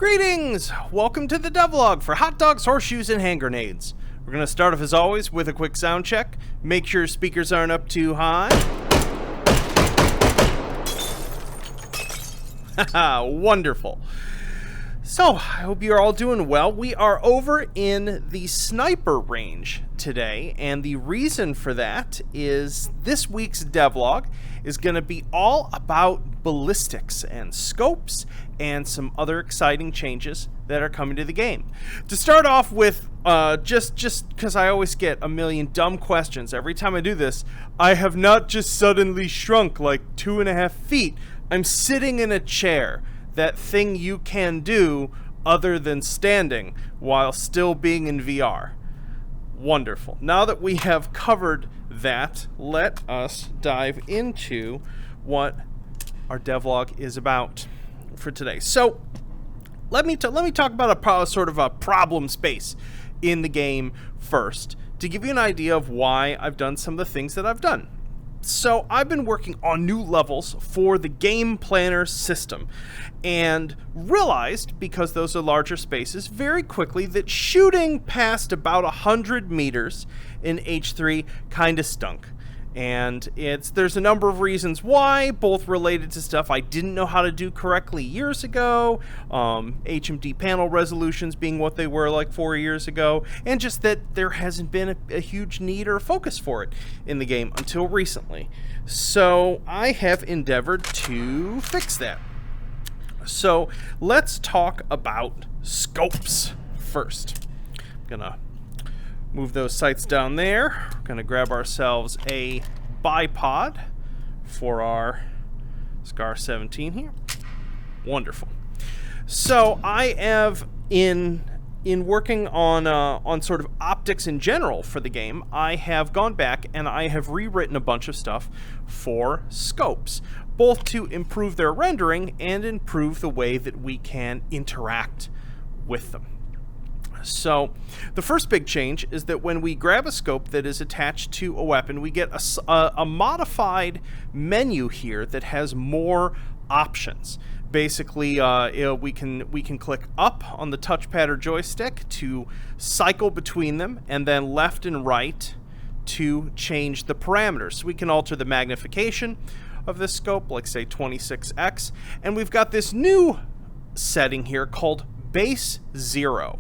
Greetings! Welcome to the Devlog for hot dogs, horseshoes, and hand grenades. We're going to start off as always with a quick sound check. Make sure speakers aren't up too high. Haha, wonderful. So, I hope you're all doing well. We are over in the sniper range today, and the reason for that is this week's devlog is going to be all about ballistics and scopes and some other exciting changes that are coming to the game. To start off with, just because I always get a million dumb questions every time I do this, I have not just suddenly shrunk like 2.5 feet. I'm sitting in a chair. That thing you can do other than standing while still being in VR. Wonderful. Now that we have covered that, let us dive into what our devlog is about for today. So, let me talk about a sort of a problem space in the game first, to give you an idea of why I've done some of the things that I've done. So I've been working on new levels for the game planner system and realized, because those are larger spaces, very quickly that shooting past about 100 meters in H3 kind of stunk. And there's a number of reasons why, both related to stuff I didn't know how to do correctly years ago, HMD panel resolutions being what they were like 4 years ago, and just that there hasn't been a huge need or focus for it in the game until recently. So I have endeavored to fix that. So let's talk about scopes first. I'm gonna move those sights down there. We're going to grab ourselves a bipod for our SCAR 17 here. Wonderful. So I have, in working on sort of optics in general for the game, I have gone back and I have rewritten a bunch of stuff for scopes, both to improve their rendering and improve the way that we can interact with them. So the first big change is that when we grab a scope that is attached to a weapon, we get a modified menu here that has more options. Basically, we can click up on the touchpad or joystick to cycle between them, and then left and right to change the parameters. So we can alter the magnification of this scope, like say 26x, and we've got this new setting here called base 0.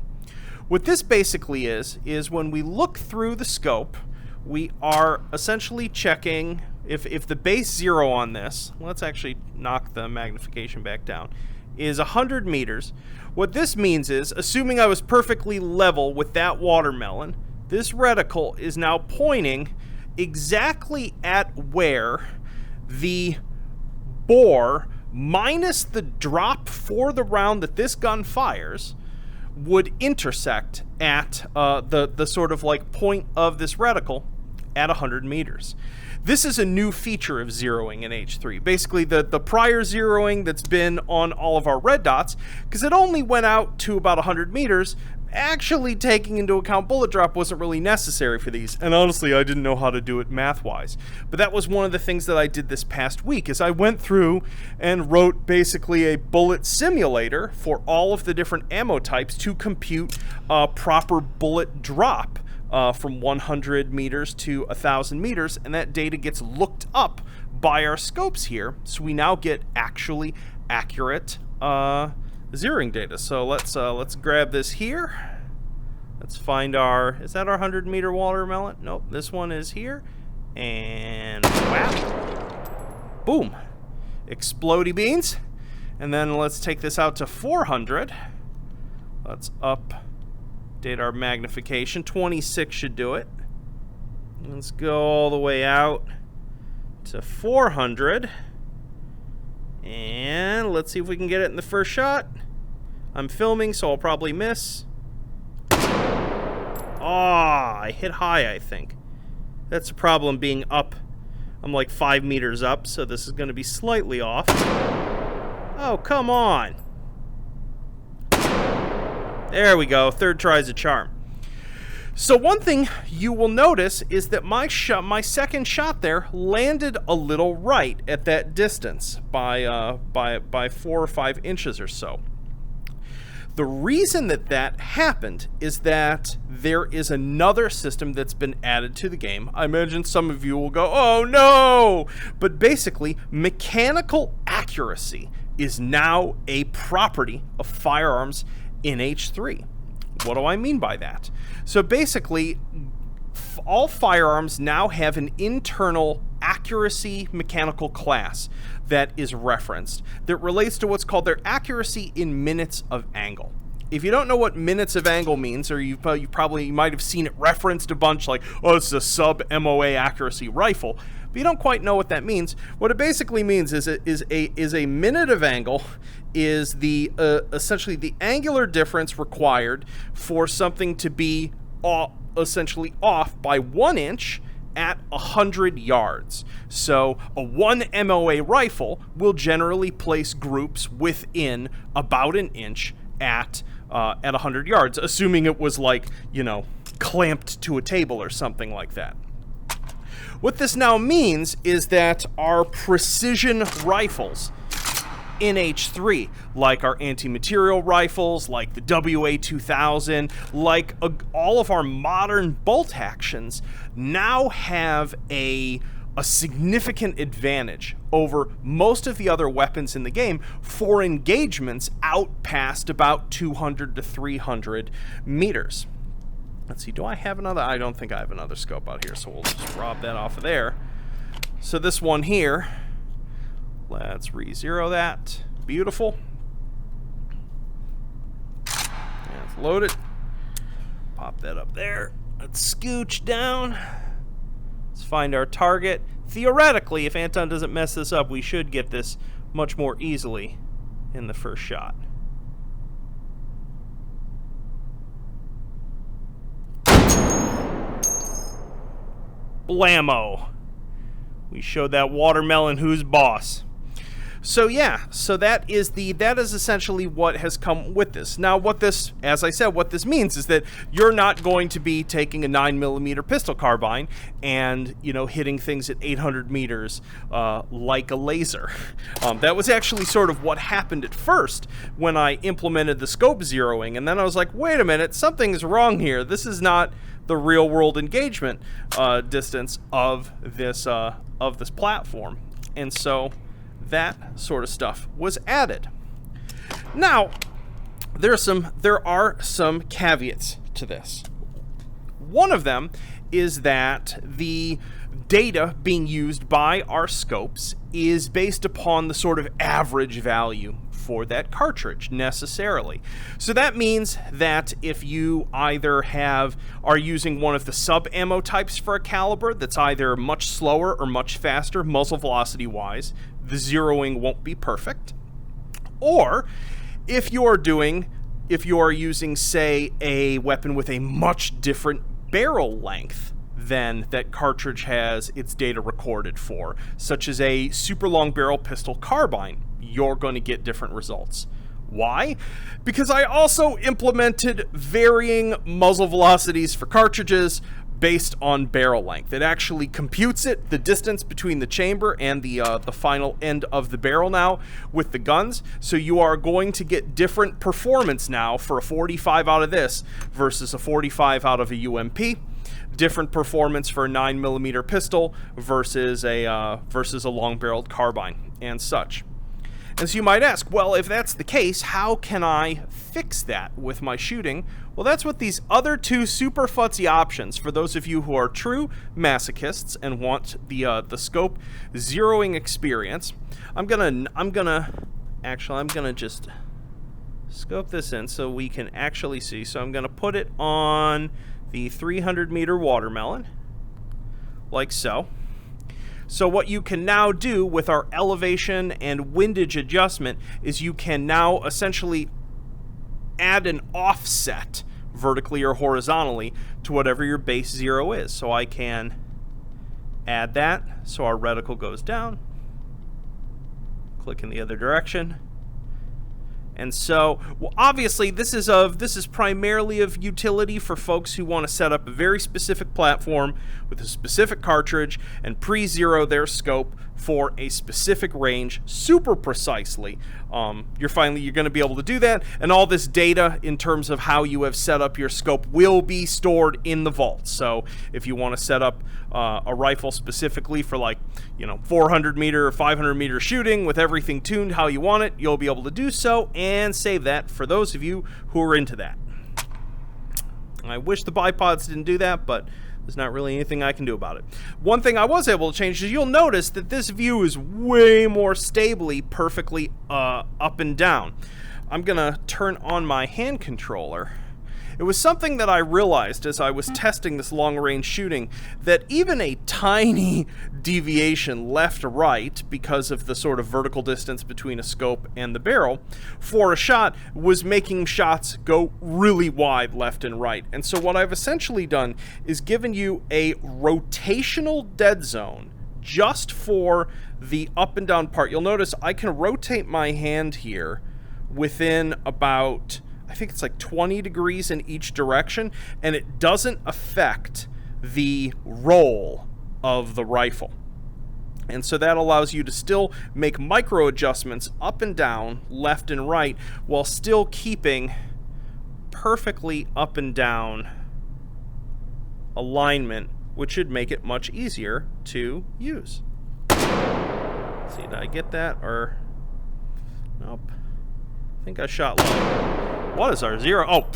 What this basically is when we look through the scope, we are essentially checking if the base 0 on this, let's actually knock the magnification back down, is 100 meters. What this means is, assuming I was perfectly level with that watermelon, this reticle is now pointing exactly at where the bore minus the drop for the round that this gun fires would intersect at the sort of like point of this reticle at 100 meters. This is a new feature of zeroing in H3. Basically, the prior zeroing that's been on all of our red dots, because it only went out to about 100 meters, actually taking into account bullet drop wasn't really necessary for these. And honestly, I didn't know how to do it math-wise. But that was one of the things that I did this past week, is I went through and wrote basically a bullet simulator for all of the different ammo types to compute a proper bullet drop from 100 meters to 1,000 meters, and that data gets looked up by our scopes here, so we now get actually accurate zeroing data. So let's grab this here. Let's find is that our 100 meter watermelon? Nope, this one is here. And whap. Boom. Explodey beans. And then let's take this out to 400. Let's update our magnification. 26 should do it. Let's go all the way out to 400. And let's see if we can get it in the first shot. I'm filming, so I'll probably miss. I hit high, I think. That's a problem being up. I'm like 5 meters up, so this is going to be slightly off. Oh, come on. There we go. Third try's a charm. So one thing you will notice is that my second shot there landed a little right at that distance by 4 or 5 inches or so. The reason that that happened is that there is another system that's been added to the game. I imagine some of you will go, oh no! But basically, mechanical accuracy is now a property of firearms in H3. What do I mean by that? So basically, all firearms now have an internal accuracy mechanical class that is referenced that relates to what's called their accuracy in minutes of angle. If you don't know what minutes of angle means, or you might have seen it referenced a bunch, like, oh, it's a sub-MOA accuracy rifle, but you don't quite know what that means. What it basically means is a minute of angle is the essentially the angular difference required for something to be essentially off by 1 inch at 100 yards. So a 1 MOA rifle will generally place groups within about an inch at 100 yards, assuming it was, like, you know, clamped to a table or something like that. What this now means is that our precision rifles in H3, like our anti-material rifles, like the WA-2000, like all of our modern bolt actions, now have a significant advantage over most of the other weapons in the game for engagements out past about 200 to 300 meters. Let's see, do I have another? I don't think I have another scope out here, so we'll just rob that off of there. So this one here, let's re-zero that. Beautiful. Let's load it. Pop that up there. Let's scooch down. Let's find our target. Theoretically, if Anton doesn't mess this up, we should get this much more easily in the first shot. Blammo. We showed that watermelon who's boss. So yeah, so that is essentially what has come with this. Now what this, as I said, what this means is that you're not going to be taking a 9mm pistol carbine and, you know, hitting things at 800 meters like a laser. That was actually sort of what happened at first when I implemented the scope zeroing, and then I was like, wait a minute, something's wrong here. This is not the real world engagement distance of this platform. And so that sort of stuff was added. Now, there are some caveats to this. One of them is that the data being used by our scopes is based upon the sort of average value for that cartridge necessarily. So that means that if you either are using one of the sub ammo types for a caliber that's either much slower or much faster muzzle velocity wise, the zeroing won't be perfect. Or if you are using, say, a weapon with a much different barrel length than that cartridge has its data recorded for, such as a super long barrel pistol carbine, you're going to get different results. Why? Because I also implemented varying muzzle velocities for cartridges based on barrel length. It actually computes the distance between the chamber and the final end of the barrel now with the guns. So you are going to get different performance now for a 45 out of this versus a 45 out of a UMP. Different performance for a 9mm pistol versus a long-barreled carbine and such. And so you might ask, well, if that's the case, how can I fix that with my shooting? Well, that's what these other two super futzy options, for those of you who are true masochists and want the scope zeroing experience. I'm gonna just scope this in so we can actually see. So I'm gonna put it on the 300-meter watermelon, like so. So what you can now do with our elevation and windage adjustment is you can now essentially add an offset vertically or horizontally to whatever your base zero is. So I can add that so our reticle goes down, click in the other direction, And so, well, obviously, this is primarily of utility for folks who want to set up a very specific platform with a specific cartridge and pre-zero their scope for a specific range super precisely. You're going to be able to do that, and all this data in terms of how you have set up your scope will be stored in the vault. So if you want to set up a rifle specifically for 400 meter or 500 meter shooting with everything tuned how you want it, you'll be able to do so and save that for those of you who are into that. I wish the bipods didn't do that, but there's not really anything I can do about it. One thing I was able to change is you'll notice that this view is way more stably perfectly up and down. I'm gonna turn on my hand controller. It was something that I realized as I was testing this long-range shooting, that even a tiny deviation left or right, because of the sort of vertical distance between a scope and the barrel, for a shot was making shots go really wide left and right. And so what I've essentially done is given you a rotational dead zone just for the up and down part. You'll notice I can rotate my hand here within about, I think it's like 20 degrees in each direction, and it doesn't affect the roll of the rifle. And so that allows you to still make micro adjustments up and down, left and right, while still keeping perfectly up and down alignment, which should make it much easier to use. Let's see, did I get that? Or nope. I think I shot low. What is our zero? Oh,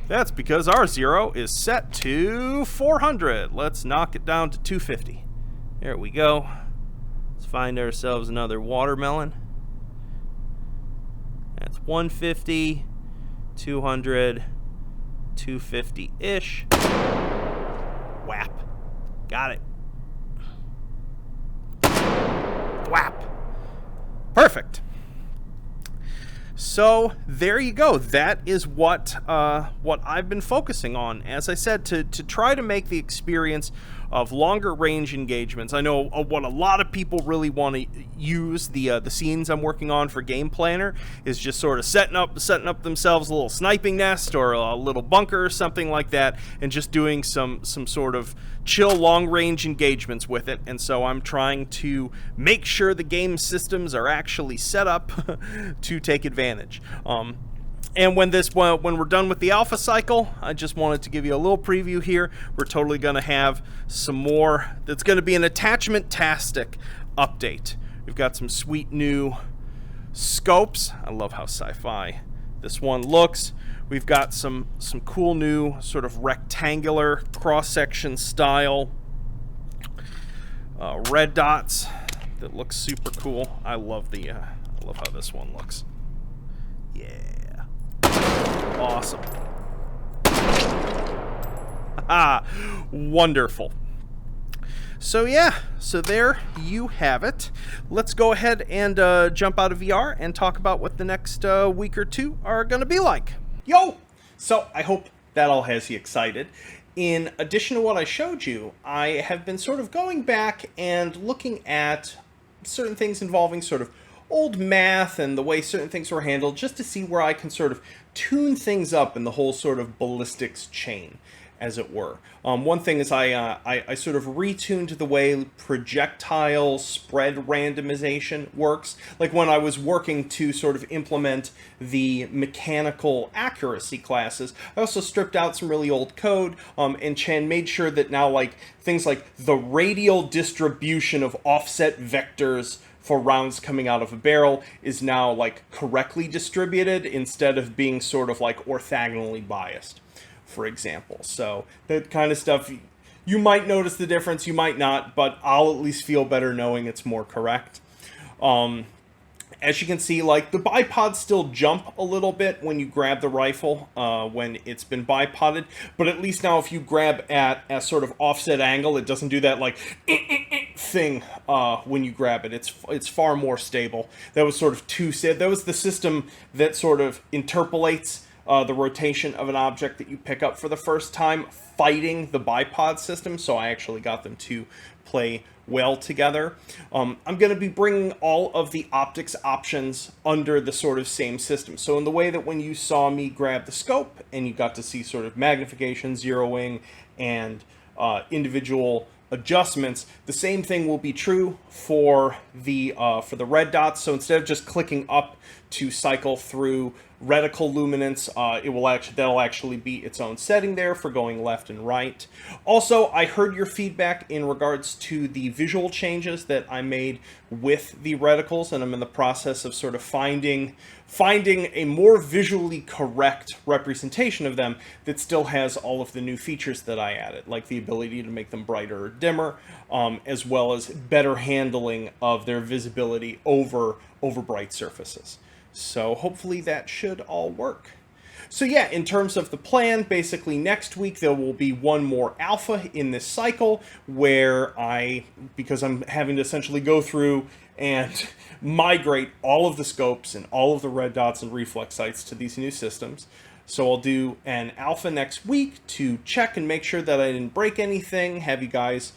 that's because our zero is set to 400. Let's knock it down to 250. There we go. Let's find ourselves another watermelon. That's 150, 200, 250-ish. Whap. Got it. Whap. Perfect. So there you go. That is what I've been focusing on, as I said, to try to make the experience of longer range engagements. I know what a lot of people really want to use the scenes I'm working on for Game Planner is just sort of setting up themselves a little sniping nest or a little bunker or something like that, and just doing some sort of chill long range engagements with it. And so I'm trying to make sure the game systems are actually set up to take advantage. And when we're done with the alpha cycle, I just wanted to give you a little preview here. We're totally going to have some more. That's going to be an attachment-tastic update. We've got some sweet new scopes. I love how sci-fi this one looks. We've got some cool new sort of rectangular cross-section style red dots that looks super cool. I love how this one looks. Yeah. Awesome. Wonderful. So yeah, so there you have it. Let's go ahead and jump out of VR and talk about what the next week or two are going to be like. Yo! So I hope that all has you excited. In addition to what I showed you, I have been sort of going back and looking at certain things involving sort of old math and the way certain things were handled, just to see where I can sort of tune things up in the whole sort of ballistics chain, as it were. One thing is I sort of retuned the way projectile spread randomization works. Like when I was working to sort of implement the mechanical accuracy classes, I also stripped out some really old code and made sure that now like things like the radial distribution of offset vectors for rounds coming out of a barrel is now like correctly distributed instead of being sort of like orthogonally biased, for example. So that kind of stuff, you might notice the difference, you might not, but I'll at least feel better knowing it's more correct. As you can see, like the bipods still jump a little bit when you grab the rifle when it's been bipoded, but at least now if you grab at a sort of offset angle, it doesn't do that like thing when you grab it. It's far more stable. That was sort of that was the system that sort of interpolates the rotation of an object that you pick up for the first time, fighting the bipod system. So I actually got them to play well together. I'm going to be bringing all of the optics options under the sort of same system. So in the way that when you saw me grab the scope and you got to see sort of magnification, zeroing, and individual adjustments, the same thing will be true for the red dots. So instead of just clicking up to cycle through reticle luminance, that'll actually be its own setting there for going left and right. Also, I heard your feedback in regards to the visual changes that I made with the reticles, and I'm in the process of sort of finding a more visually correct representation of them that still has all of the new features that I added, like the ability to make them brighter or dimmer, as well as better handling of their visibility over bright surfaces. So hopefully that should all work. So yeah, in terms of the plan, basically next week there will be one more alpha in this cycle where because I'm having to essentially go through and migrate all of the scopes and all of the red dots and reflex sights to these new systems. So I'll do an alpha next week to check and make sure that I didn't break anything, have you guys,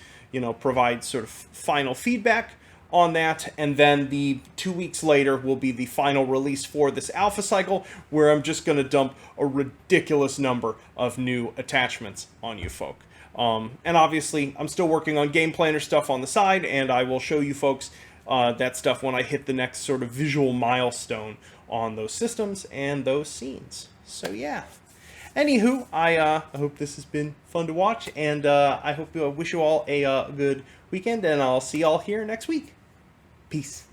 provide sort of final feedback on that, and then the 2 weeks later will be the final release for this alpha cycle, where I'm just going to dump a ridiculous number of new attachments on you folk. And obviously, I'm still working on game planner stuff on the side, and I will show you folks that stuff when I hit the next sort of visual milestone on those systems and those scenes. So yeah. Anywho, I hope this has been fun to watch, and I wish you all a good weekend, and I'll see y'all here next week. Peace.